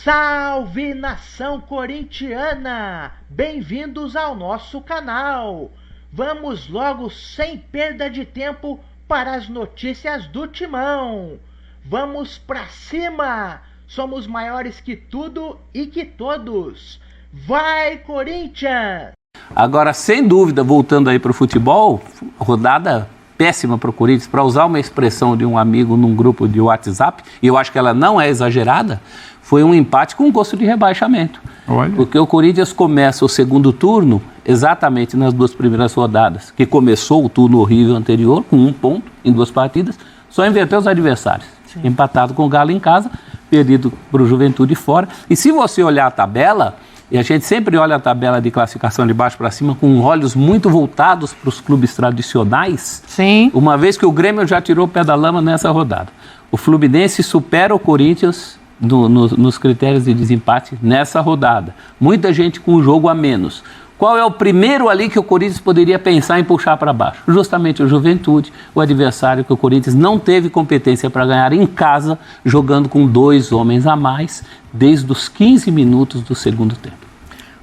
Salve, nação corintiana! Bem-vindos ao nosso canal! Vamos logo, sem perda de tempo, para as notícias do Timão! Vamos pra cima! Somos maiores que tudo e que todos! Vai, Corinthians! Agora, sem dúvida, voltando aí para o futebol, rodada péssima para o Corinthians, para usar uma expressão de um amigo num grupo de WhatsApp, e eu acho que ela não é exagerada, foi um empate com gosto de rebaixamento. Olha. Porque o Corinthians começa o segundo turno exatamente nas duas primeiras rodadas, que começou o turno horrível anterior, com 1 ponto em 2 partidas, só inverteu os adversários. Sim. Empatado com o Galo em casa, perdido para o Juventude fora. E se você olhar a tabela, e a gente sempre olha a tabela de classificação de baixo para cima com olhos muito voltados para os clubes tradicionais. Sim. Uma vez que o Grêmio já tirou o pé da lama nessa rodada. O Fluminense supera o Corinthians nos critérios de desempate nessa rodada. Muita gente com um jogo a menos. Qual é o primeiro ali que o Corinthians poderia pensar em puxar para baixo? Justamente o Juventude, o adversário que o Corinthians não teve competência para ganhar em casa, jogando com 2 homens a mais, desde os 15 minutos do segundo tempo.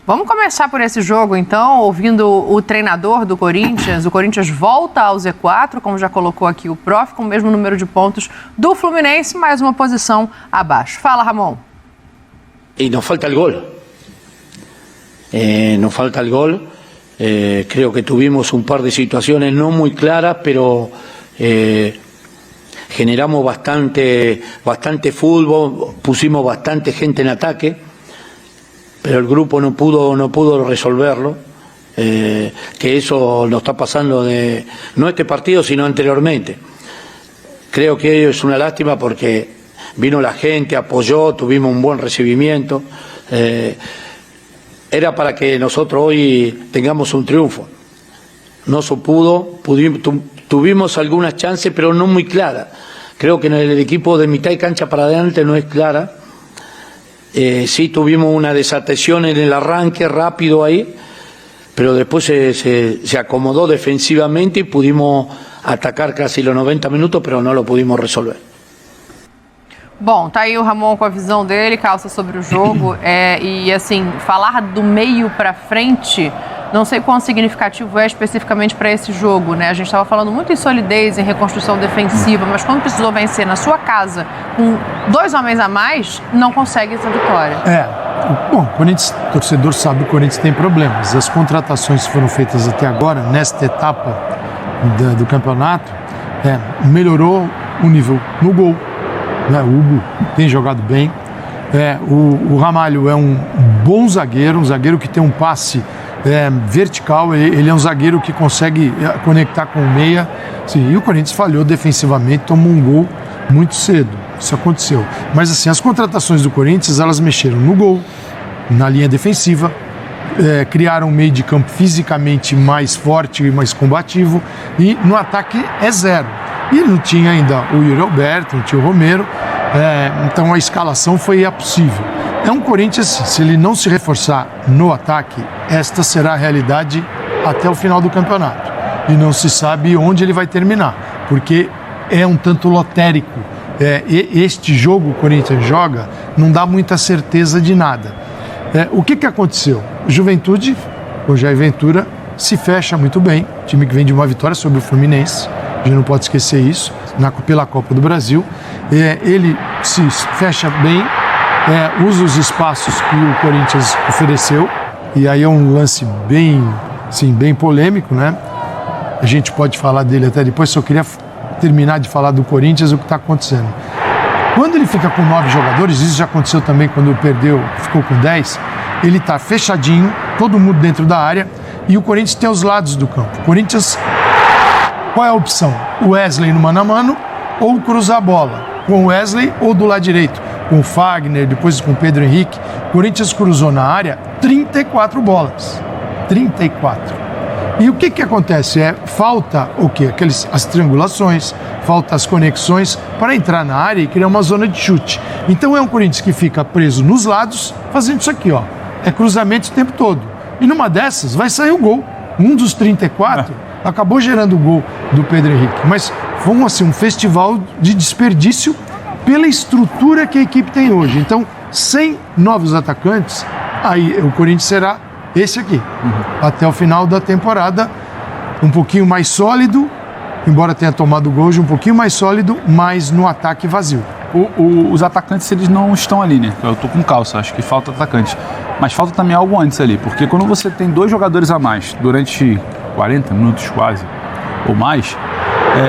Vamos começar por esse jogo, então, ouvindo o treinador do Corinthians. O Corinthians volta ao Z4, como já colocou aqui o prof, com o mesmo número de pontos do Fluminense, mais uma posição abaixo. Fala, Ramon. E nos falta o gol. Nos falta el gol, creo que tuvimos un par de situaciones no muy claras, pero generamos bastante fútbol, pusimos bastante gente en ataque, pero el grupo no pudo resolverlo, que eso nos está pasando no este partido sino anteriormente. Creo que es una lástima porque vino la gente, apoyó, tuvimos un buen recibimiento. Era para que nosotros hoy tengamos un triunfo. No se pudo, tuvimos algunas chances, pero no muy claras. Creo que en el equipo de mitad de cancha para adelante no es clara. Sí tuvimos una desatención en el arranque rápido ahí, pero después se acomodó defensivamente y pudimos atacar casi los 90 minutos, pero no lo pudimos resolver. Bom, tá aí o Ramon com a visão dele, calça sobre o jogo, e assim, falar do meio para frente, não sei quão significativo é especificamente para esse jogo, né? A gente estava falando muito em solidez, em reconstrução defensiva, mas quando precisou vencer na sua casa, com 2 homens a mais, não consegue essa vitória. Bom, o Corinthians, o torcedor sabe que o Corinthians tem problemas. As contratações que foram feitas até agora, nesta etapa do campeonato, melhorou o nível no gol. O Hugo tem jogado bem. O Ramalho é um bom zagueiro, um zagueiro que tem um passe vertical. Ele é um zagueiro que consegue conectar com o meia. Sim, e o Corinthians falhou defensivamente, tomou um gol muito cedo. Isso aconteceu. Mas assim, as contratações do Corinthians, elas mexeram no gol, na linha defensiva, criaram um meio de campo fisicamente mais forte e mais combativo, e no ataque é zero. E não tinha ainda o Yuri Alberto, não tinha o Romero, então a escalação foi impossível. É um Corinthians, se ele não se reforçar no ataque, esta será a realidade até o final do campeonato. E não se sabe onde ele vai terminar, porque é um tanto lotérico. Este jogo o Corinthians joga, não dá muita certeza de nada. O que aconteceu? Juventude, o Jair Ventura, se fecha muito bem, time que vem de uma vitória sobre o Fluminense. A gente não pode esquecer isso, pela Copa do Brasil. Ele se fecha bem, usa os espaços que o Corinthians ofereceu, e aí é um lance bem polêmico, né? A gente pode falar dele até depois, só queria terminar de falar do Corinthians, o que está acontecendo. Quando ele fica com 9 jogadores, isso já aconteceu também quando ficou com 10, ele está fechadinho, todo mundo dentro da área, e o Corinthians tem os lados do campo. O Corinthians... Qual é a opção? O Wesley no mano a mano ou cruzar a bola? Com o Wesley ou do lado direito? Com o Fagner, depois com o Pedro Henrique. O Corinthians cruzou na área 34 bolas. 34. E o que acontece? Falta o quê? As triangulações, falta as conexões para entrar na área e criar uma zona de chute. Então é um Corinthians que fica preso nos lados, fazendo isso aqui, ó. É cruzamento o tempo todo. E numa dessas vai sair o gol. Um dos 34... acabou gerando o gol do Pedro Henrique. Mas foi um festival de desperdício pela estrutura que a equipe tem hoje. Então, sem novos atacantes, aí o Corinthians será esse aqui. Até o final da temporada, um pouquinho mais sólido, embora tenha tomado o gol, um pouquinho mais sólido, mas no ataque vazio. Os atacantes, eles não estão ali, né? Eu tô com calça, acho que falta atacante. Mas falta também algo antes ali, porque quando você tem 2 jogadores a mais durante 40 minutos quase, ou mais,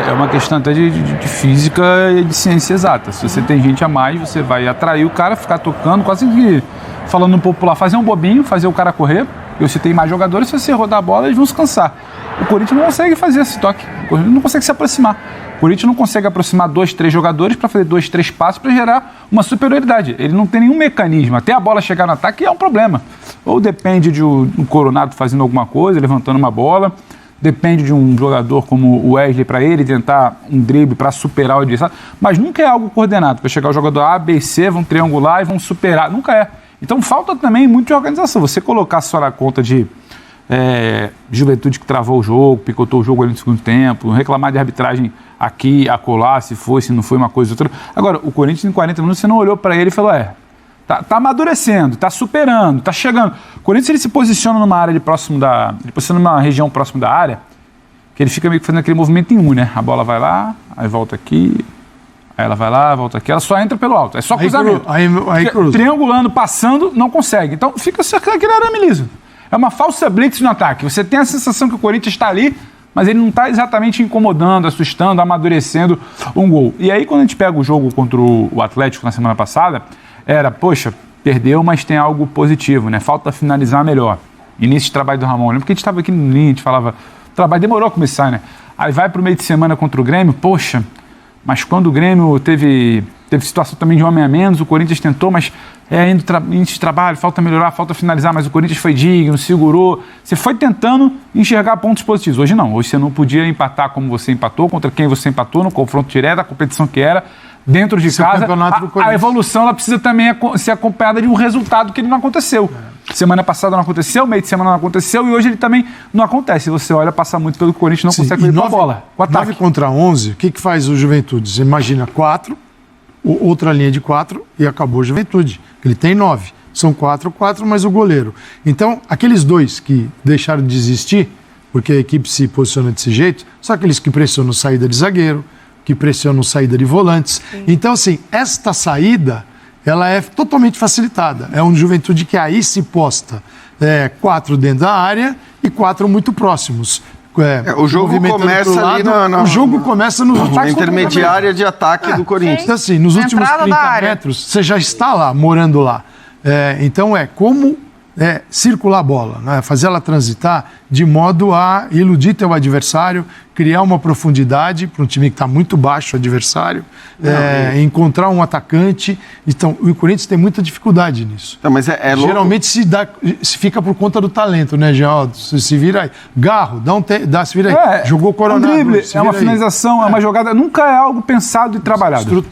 é uma questão até de física e de ciência exata. Se você tem gente a mais, você vai atrair o cara, ficar tocando, quase que, falando no popular, fazer um bobinho, fazer o cara correr. E você tem mais jogadores, se você rodar a bola, eles vão se cansar. O Corinthians não consegue fazer esse toque, o Corinthians não consegue se aproximar. O Corinthians não consegue aproximar 2, 3 jogadores para fazer 2, 3 passos para gerar uma superioridade. Ele não tem nenhum mecanismo. Até a bola chegar no ataque é um problema. Ou depende de um Coronado fazendo alguma coisa, levantando uma bola. Depende de um jogador como o Wesley para ele tentar um drible para superar o adversário. Mas nunca é algo coordenado. Para chegar o jogador A, B, C, vão triangular e vão superar. Nunca é. Então falta também muito de organização. Você colocar só na conta de Juventude que travou o jogo, picotou o jogo ali no segundo tempo, reclamar de arbitragem aqui, acolá, se foi, se não foi uma coisa ou outra. Agora, o Corinthians em 40 minutos, você não olhou para ele e falou, tá amadurecendo, tá superando, tá chegando. O Corinthians, ele se posiciona numa área ele posiciona numa região próximo da área, que ele fica meio que fazendo aquele movimento em U, né? A bola vai lá, aí volta aqui, aí ela vai lá, volta aqui, ela só entra pelo alto, é só cruzamento. Aí triangulando, passando, não consegue. Então fica aquele arame liso. É uma falsa blitz no ataque. Você tem a sensação que o Corinthians está ali, mas ele não está exatamente incomodando, assustando, amadurecendo um gol. E aí, quando a gente pega o jogo contra o Atlético na semana passada, poxa, perdeu, mas tem algo positivo, né? Falta finalizar melhor. Início de trabalho do Ramon. Lembra porque a gente estava aqui no linha, a gente falava, o trabalho demorou a começar, né? Aí vai para o meio de semana contra o Grêmio, poxa, mas quando o Grêmio teve situação também de homem a menos, o Corinthians tentou, mas início de trabalho, falta melhorar, falta finalizar, mas o Corinthians foi digno, segurou. Você foi tentando enxergar pontos positivos. Hoje não, hoje você não podia empatar como você empatou, contra quem você empatou, no confronto direto, a competição que era, dentro de casa. A evolução ela precisa também ser acompanhada de um resultado que ele não aconteceu. Semana passada não aconteceu, meio de semana não aconteceu, e hoje ele também não acontece. Você olha, passa muito pelo que o Corinthians não consegue fazer com a bola. 9 contra 11, o que faz o Juventude? Você imagina 4, outra linha de 4 e acabou a Juventude. Ele tem 9. São 4, mas o goleiro. Então, aqueles 2 que deixaram de existir, porque a equipe se posiciona desse jeito, são aqueles que pressionam saída de zagueiro, que pressionam saída de volantes. Sim. Então, assim, esta saída, ela é totalmente facilitada. É um Juventude que aí se posta 4 dentro da área e 4 muito próximos. O jogo começa ali o jogo começa na intermediária de ataque do Corinthians. Então, assim, nos últimos 30 metros, você já está lá, morando lá. Então, como circular a bola, né? Fazer ela transitar de modo a iludir teu adversário, criar uma profundidade para um time que está muito baixo, o adversário, encontrar um atacante. Então, o Corinthians tem muita dificuldade nisso. Não, mas geralmente se fica por conta do talento, né, Geraldo? Se vira aí. Garro, se vira aí. Jogou Coronado. Um drible, uma finalização, é uma jogada. Nunca é algo pensado e trabalhado.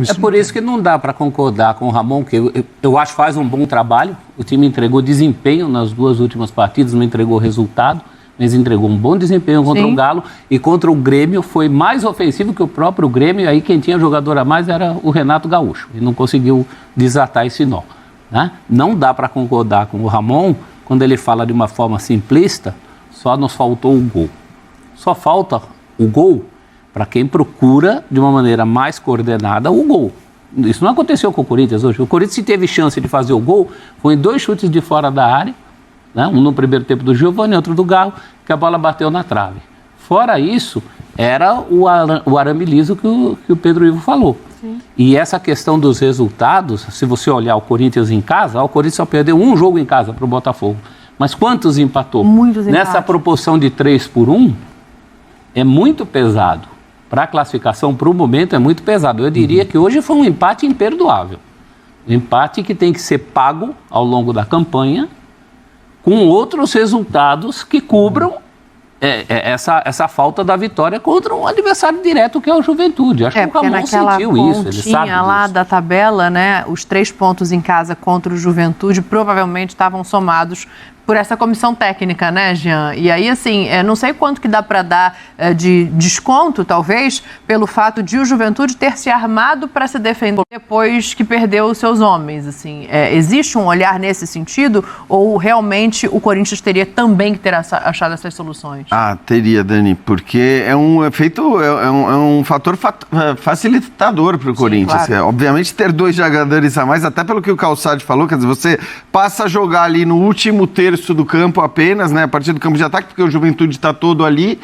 É por isso que não dá para concordar com o Ramon, que eu acho que faz um bom trabalho. O time entregou desempenho nas 2 últimas partidas, não entregou resultado, mas entregou um bom desempenho contra o Galo, e contra o Grêmio foi mais ofensivo que o próprio Grêmio, e aí quem tinha jogador a mais era o Renato Gaúcho, e não conseguiu desatar esse nó. Né? Não dá para concordar com o Ramon quando ele fala de uma forma simplista, só nos faltou o gol. Só falta o gol para quem procura de uma maneira mais coordenada o gol. Isso não aconteceu com o Corinthians hoje. O Corinthians, se teve chance de fazer o gol, foi em 2 chutes de fora da área, né? Um no primeiro tempo do Giovani, outro do Garro, que a bola bateu na trave. Fora isso, era o arame liso que o Pedro Ivo falou. Sim. E essa questão dos resultados, se você olhar o Corinthians em casa, o Corinthians só perdeu um jogo em casa para o Botafogo. Mas quantos empatou? Muitos empates. Nessa proporção de 3-1, é muito pesado. Para a classificação, para o momento, é muito pesado. Eu diria que hoje foi um empate imperdoável. Um empate que tem que ser pago ao longo da campanha, com outros resultados que cubram essa falta da vitória contra um adversário direto que é o Juventude. Acho que o Ramon sentiu isso, ele sabe lá disso. Da tabela, né, os 3 pontos em casa contra o Juventude provavelmente estavam somados por essa comissão técnica, né, Jean? E aí, assim, não sei quanto que dá para dar de desconto, talvez, pelo fato de o Juventude ter se armado para se defender depois que perdeu os seus homens, assim. Existe um olhar nesse sentido ou realmente o Corinthians teria também que ter achado essas soluções? Teria, Dani, porque é um fator facilitador para o Corinthians. Claro. Obviamente, ter 2 jogadores a mais, até pelo que o Calçade falou, quer dizer, você passa a jogar ali no último terço do campo apenas, né, a partir do campo de ataque, porque o Juventude está todo ali.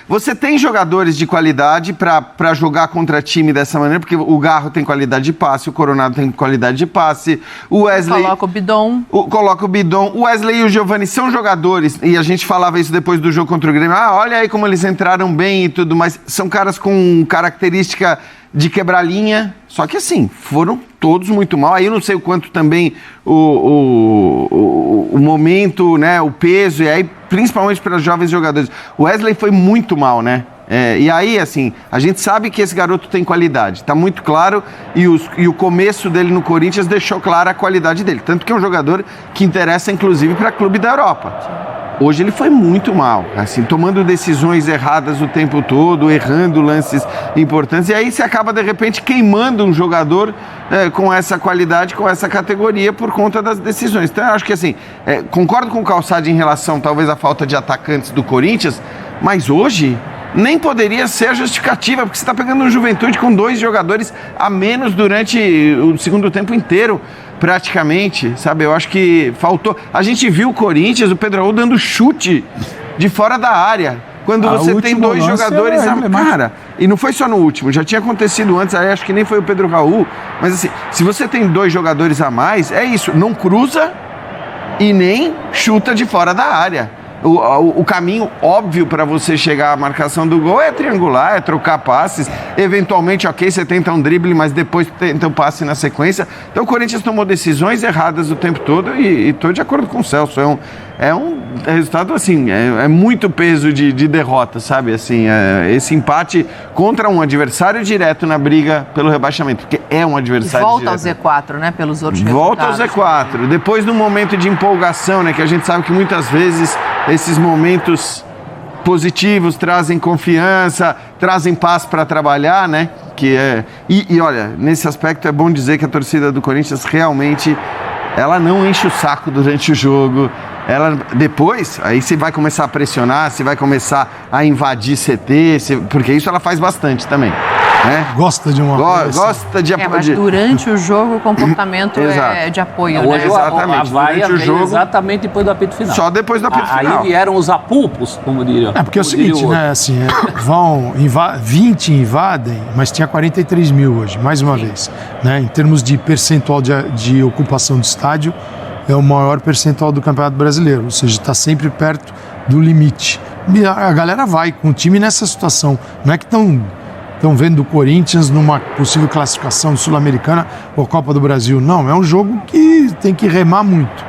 Você tem jogadores de qualidade para jogar contra time dessa maneira, porque o Garro tem qualidade de passe, o Coronado tem qualidade de passe, o Wesley... Coloca o Bidon. Coloca o Bidon. O Wesley e o Giovani são jogadores, e a gente falava isso depois do jogo contra o Grêmio, olha aí como eles entraram bem e tudo mais, são caras com característica de quebrar linha, só que assim, foram todos muito mal. Aí eu não sei o quanto também o momento, né, o peso, e aí principalmente para os jovens jogadores. O Wesley foi muito mal, né? E aí, assim, a gente sabe que esse garoto tem qualidade, tá muito claro, e o começo dele no Corinthians deixou clara a qualidade dele, tanto que é um jogador que interessa inclusive para clube da Europa. Hoje ele foi muito mal, assim, tomando decisões erradas o tempo todo, errando lances importantes, e aí você acaba, de repente, queimando um jogador com essa qualidade, com essa categoria, por conta das decisões. Então, eu acho que, assim, concordo com o Calçade em relação, talvez, à falta de atacantes do Corinthians, mas hoje nem poderia ser a justificativa, porque você está pegando um Juventude com 2 jogadores a menos durante o segundo tempo inteiro, praticamente, sabe? Eu acho que faltou. A gente viu o Corinthians, o Pedro Raul dando chute de fora da área, quando você tem 2 jogadores cara, e não foi só no último, já tinha acontecido antes, aí acho que nem foi o Pedro Raul, mas assim, se você tem 2 jogadores a mais, é isso, não cruza e nem chuta de fora da área. O caminho óbvio para você chegar à marcação do gol é triangular, é trocar passes. Eventualmente, ok, você tenta um drible, mas depois tenta um passe na sequência. Então o Corinthians tomou decisões erradas o tempo todo e estou de acordo com o Celso. É um resultado, assim, é muito peso de derrota, sabe? Assim, esse empate contra um adversário direto na briga pelo rebaixamento, porque é um adversário volta direto. Ao Z4, né? Pelos outros volta resultados. Ao Z4. Depois de um momento de empolgação, né? Que a gente sabe que muitas vezes esses momentos positivos trazem confiança, trazem paz para trabalhar, né? E olha, nesse aspecto é bom dizer que a torcida do Corinthians realmente ela não enche o saco durante o jogo. Depois, aí você vai começar a pressionar, você vai começar a invadir CT, porque isso ela faz bastante também. Né? Gosta de uma gosta de mas durante o jogo o comportamento é de apoio, hoje, né? Exatamente. A vaia veio jogo, exatamente depois do apito final. Só depois do apito final. Aí vieram os apupos, como diriam. Porque é o seguinte, né? Assim, 20 invadem, mas tinha 43 mil hoje, mais uma vez. Né? Em termos de percentual de ocupação do estádio, é o maior percentual do Campeonato Brasileiro, ou seja, está sempre perto do limite. E a galera vai com o time nessa situação. Não é que estão vendo o Corinthians numa possível classificação sul-americana ou Copa do Brasil. Não, é um jogo que tem que remar muito.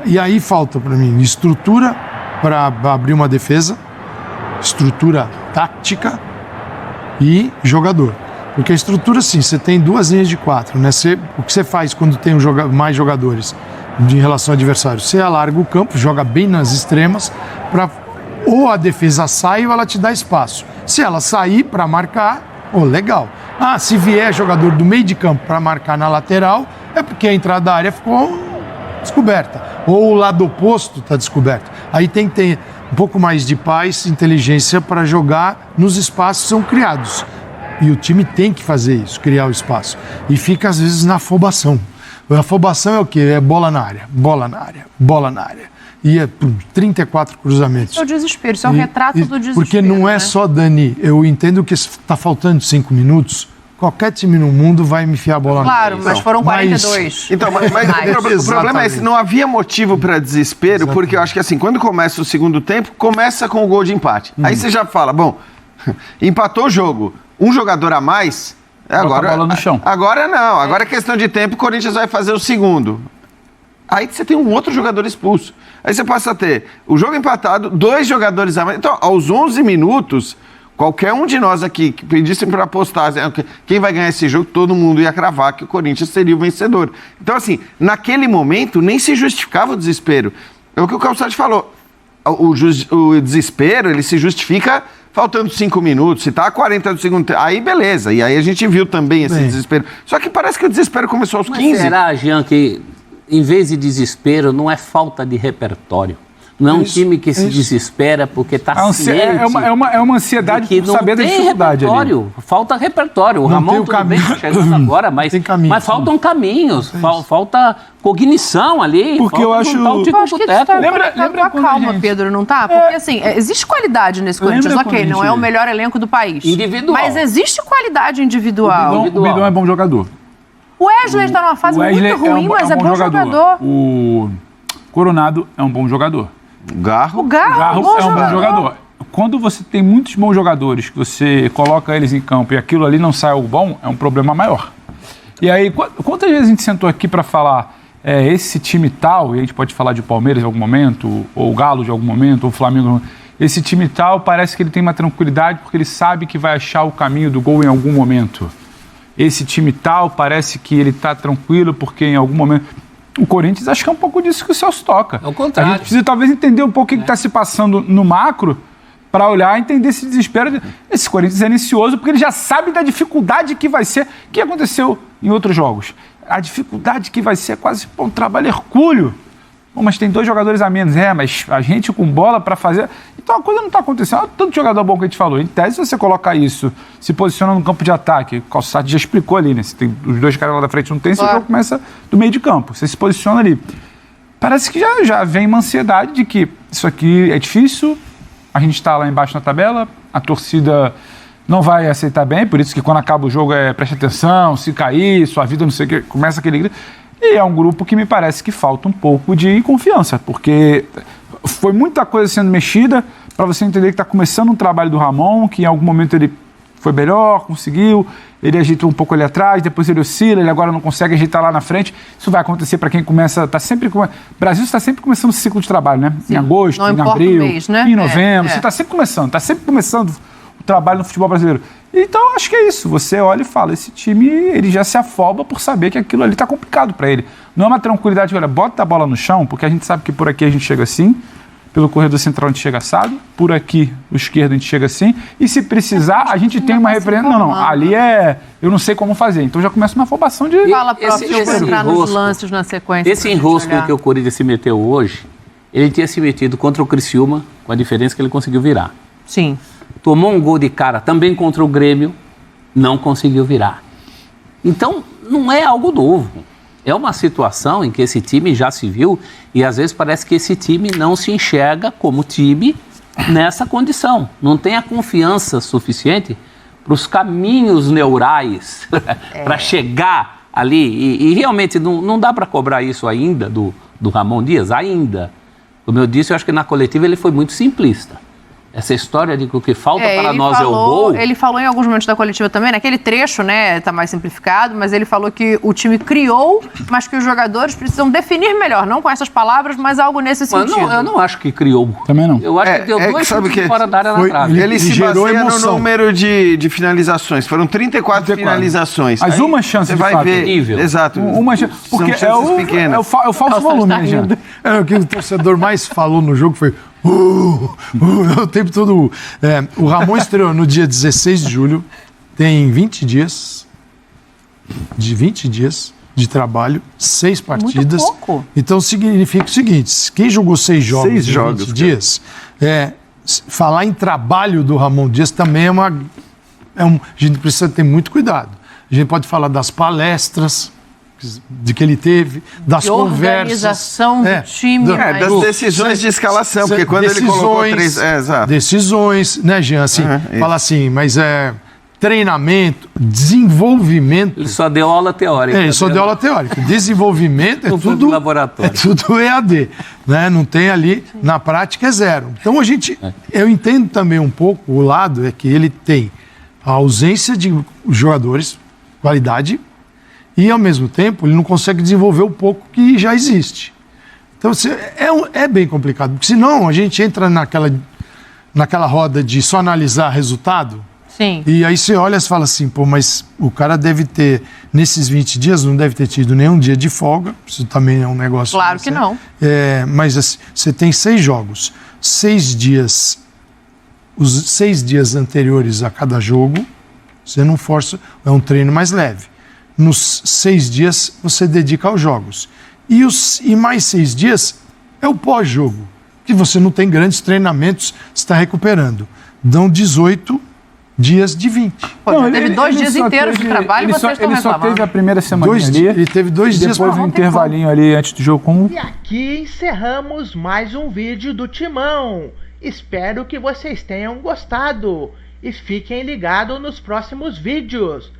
E aí falta para mim estrutura para abrir uma defesa, estrutura tática e jogador. Porque a estrutura, sim, você tem 2 linhas de 4, né? O que você faz quando tem mais jogadores em relação ao adversário? Você alarga o campo, joga bem nas extremas, para ou a defesa sai ou ela te dá espaço. Se ela sair para marcar, legal. Se vier jogador do meio de campo para marcar na lateral, é porque a entrada da área ficou descoberta. Ou o lado oposto está descoberto. Aí tem que ter um pouco mais de paz, inteligência para jogar nos espaços que são criados. E o time tem que fazer isso, criar o espaço. E fica, às vezes, na afobação. A afobação é o quê? É bola na área, bola na área, bola na área. E 34 cruzamentos. Isso é o desespero, isso é o retrato do desespero. Porque não é só, Dani, eu entendo que está faltando 5 minutos, qualquer time no mundo vai me enfiar a bola na área. Claro, mas foram 42. O problema é esse, não havia motivo para desespero, porque eu acho que assim, quando começa o segundo tempo, começa com o gol de empate. Aí você já fala, bom, empatou o jogo, um jogador a mais, agora a bola no chão. Agora não, agora é questão de tempo, o Corinthians vai fazer o segundo. Aí você tem um outro jogador expulso. Aí você passa a ter o jogo empatado, 2 jogadores a mais. Então, aos 11 minutos, Qualquer um de nós aqui que pedissem para apostar quem vai ganhar esse jogo, todo mundo ia cravar que o Corinthians seria o vencedor. Então, assim, naquele momento nem se justificava o desespero. É o que o Calçade falou. O desespero, ele se justifica faltando 5 minutos. Se tá a 40 do segundo tempo, aí beleza. E aí a gente viu também esse desespero. Só que parece que o desespero começou aos 15. Será, Jean, que em vez de desespero, não é falta de repertório? Não é um time que se desespera porque está ciente. É uma ansiedade que por saber da dificuldade ali. Falta repertório. O Ramon tudo bem, chegando agora, mas faltam caminhos, falta cognição ali. Porque eu acho... Lembra calma, Pedro, não tá? Porque assim, existe qualidade nesse Corinthians, ok, não é o melhor elenco do país. Individual. Mas existe qualidade individual. O Bidon é bom jogador. O Wesley está numa fase muito ruim, mas é bom jogador. O Coronado é um bom jogador. O Garro é um bom jogador. Quando você tem muitos bons jogadores, que você coloca eles em campo e aquilo ali não sai algo bom, é um problema maior. E aí, quantas vezes a gente sentou aqui para falar esse time tal, e a gente pode falar de Palmeiras em algum momento, ou o Galo de algum momento, ou o Flamengo, esse time tal parece que ele tem uma tranquilidade porque ele sabe que vai achar o caminho do gol em algum momento. Esse time tal parece que ele está tranquilo porque em algum momento... O Corinthians acho que é um pouco disso que o Celso toca. É o contrário. A gente precisa talvez entender um pouco o que está se passando no macro para olhar e entender esse desespero. Esse Corinthians é ansioso porque ele já sabe da dificuldade que vai ser, que aconteceu em outros jogos. A dificuldade que vai ser quase um trabalho hercúleo. Bom, mas tem 2 jogadores a menos. Mas a gente com bola para fazer... Então a coisa não está acontecendo. Olha tanto jogador bom que a gente falou. Em tese, se você colocar isso, se posiciona no campo de ataque, o Calçade já explicou ali, né? Se tem os 2 caras lá da frente não tem, esse jogo começa do meio de campo. Você se posiciona ali. Parece que já vem uma ansiedade de que isso aqui é difícil, a gente está lá embaixo na tabela, a torcida não vai aceitar bem, por isso que quando acaba o jogo preste atenção, se cair, sua vida não sei o que, começa aquele grito. E é um grupo que me parece que falta um pouco de confiança, porque foi muita coisa sendo mexida para você entender que está começando um trabalho do Ramon, que em algum momento ele foi melhor, conseguiu, ele agitou um pouco ali atrás, depois ele oscila, ele agora não consegue ajeitar lá na frente. Isso vai acontecer para quem começa, o Brasil está sempre começando esse ciclo de trabalho, né? Sim. Em agosto, em abril, mês, né? Em novembro, você está sempre começando o trabalho no futebol brasileiro. Então, acho que é isso. Você olha e fala, esse time, ele já se afoba por saber que aquilo ali está complicado para ele. Não é uma tranquilidade, olha, bota a bola no chão, porque a gente sabe que por aqui a gente chega assim, pelo corredor central a gente chega assado, por aqui, o esquerdo, a gente chega assim, e se precisar, a gente tem uma referência. Não, ali eu não sei como fazer. Então já começa uma afobação de... Fala para entrar nos lances na sequência. Esse enrosco que o Corinthians se meteu hoje, ele tinha se metido contra o Criciúma, com a diferença que ele conseguiu virar. Sim. Tomou um gol de cara também contra o Grêmio, não conseguiu virar. Então, não é algo novo. É uma situação em que esse time já se viu e às vezes parece que esse time não se enxerga como time nessa condição. Não tem a confiança suficiente para os caminhos neurais para chegar ali. E realmente não dá para cobrar isso ainda do Ramon Dias, ainda. Como eu disse, eu acho que na coletiva ele foi muito simplista. Essa história de que o que falta para nós é o gol... Ele falou em alguns momentos da coletiva também, naquele trecho, né, tá mais simplificado, mas ele falou que o time criou, mas que os jogadores precisam definir melhor, não com essas palavras, mas algo nesse sentido. Eu não acho que criou. Também não. Eu acho que deu 2 chutes fora da área na trave. Ele se baseia no número de finalizações. Foram 34 finalizações. Mas aí, uma chance você vai fato. ver. Nível. Exato. Uma chance. Porque é o falso volume, né, Jean? O que o torcedor mais falou no jogo foi... o tempo todo. O Ramon estreou no dia 16 de julho, tem 20 dias de trabalho, 6 partidas. Muito pouco. Então significa o seguinte: quem jogou 6 jogos em 20 dias, falar em trabalho do Ramon Dias também a gente precisa ter muito cuidado. A gente pode falar das palestras de que ele teve, das conversas. Organização do time. Das decisões de escalação, porque quando ele colocou 3... exato. Decisões, né, Jean? Assim, fala assim, mas treinamento, desenvolvimento... Ele só deu aula teórica. Ele só deu aula teórica. Desenvolvimento é tudo... laboratório. É tudo EAD. Né? Não tem ali, na prática é zero. Então eu entendo também um pouco, o lado é que ele tem a ausência de jogadores, qualidade, e, ao mesmo tempo, ele não consegue desenvolver o pouco que já existe. Então, é bem complicado, porque senão a gente entra naquela naquela roda de só analisar resultado. Sim. E aí você olha e fala assim, pô, mas o cara deve ter, nesses 20 dias, não deve ter tido nenhum dia de folga. Isso também é um negócio... Claro que não. Mas assim, você tem 6 jogos, 6 dias, os 6 dias anteriores a cada jogo, você não força, é um treino mais leve. Nos 6 dias, você dedica aos jogos. E mais 6 dias é o pós-jogo, que você não tem grandes treinamentos, está recuperando. Dão 18 dias de 20. Pô, não, teve 2 dias inteiros de trabalho e vocês estão reclamando. Ele só teve a primeira semana ali. Ele teve 2 dias. Depois um intervalinho ali antes do jogo com... E aqui encerramos mais um vídeo do Timão. Espero que vocês tenham gostado. E fiquem ligados nos próximos vídeos.